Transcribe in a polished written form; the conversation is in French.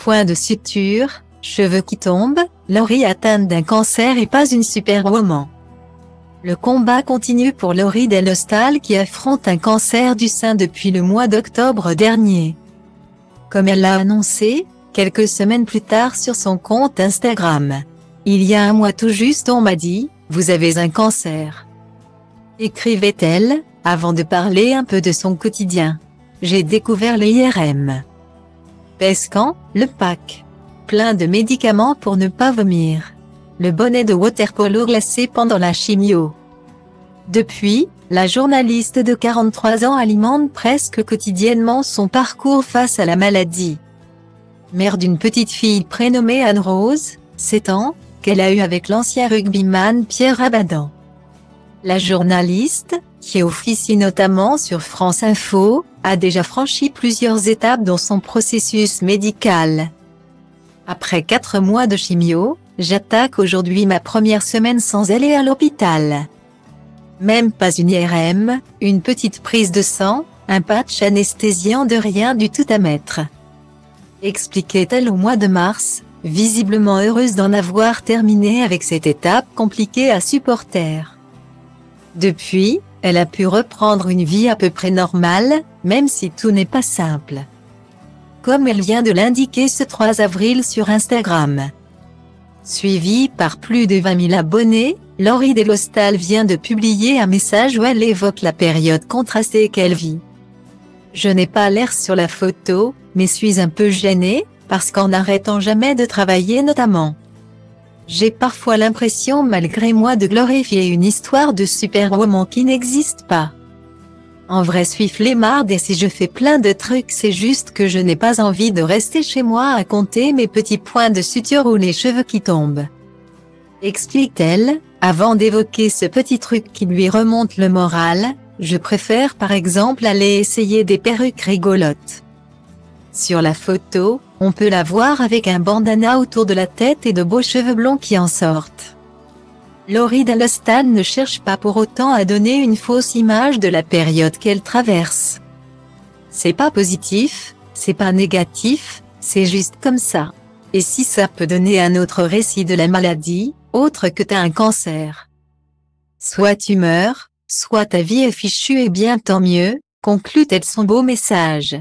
Point de suture, cheveux qui tombent, Laurie atteinte d'un cancer et pas une superwoman. Le combat continue pour Laurie Delhostal qui affronte un cancer du sein depuis le mois d'octobre dernier. Comme elle l'a annoncé, quelques semaines plus tard sur son compte Instagram. Il y a un mois tout juste on m'a dit, vous avez un cancer. Écrivait-elle, avant de parler un peu de son quotidien. J'ai découvert le IRM. Pescan, le pack. Plein de médicaments pour ne pas vomir. Le bonnet de water-polo glacé pendant la chimio. Depuis, la journaliste de 43 ans alimente presque quotidiennement son parcours face à la maladie. Mère d'une petite fille prénommée Anne-Rose, 7 ans, qu'elle a eue avec l'ancien rugbyman Pierre Abadan. La journaliste, qui officie notamment sur France Info, a déjà franchi plusieurs étapes dans son processus médical. Après 4 mois de chimio, j'attaque aujourd'hui ma première semaine sans aller à l'hôpital. Même pas une IRM, une petite prise de sang, un patch anesthésiant de rien du tout à mettre. Expliquait-elle au mois de mars, visiblement heureuse d'en avoir terminé avec cette étape compliquée à supporter. Depuis, elle a pu reprendre une vie à peu près normale, même si tout n'est pas simple. Comme elle vient de l'indiquer ce 3 avril sur Instagram. Suivie par plus de 20 000 abonnés, Laurie Delhostal vient de publier un message où elle évoque la période contrastée qu'elle vit. Je n'ai pas l'air sur la photo, mais suis un peu gênée, parce qu'en n'arrêtant jamais de travailler notamment. J'ai parfois l'impression malgré moi de glorifier une histoire de superwoman qui n'existe pas. En vrai suis flemmarde et si je fais plein de trucs c'est juste que je n'ai pas envie de rester chez moi à compter mes petits points de suture ou les cheveux qui tombent. Explique-t-elle, avant d'évoquer ce petit truc qui lui remonte le moral, je préfère par exemple aller essayer des perruques rigolotes. Sur la photo, on peut la voir avec un bandana autour de la tête et de beaux cheveux blonds qui en sortent. Laurie Delhostal ne cherche pas pour autant à donner une fausse image de la période qu'elle traverse. C'est pas positif, c'est pas négatif, c'est juste comme ça. Et si ça peut donner un autre récit de la maladie, autre que t'as un cancer. Soit tu meurs, soit ta vie est fichue et bien tant mieux, conclut-elle son beau message.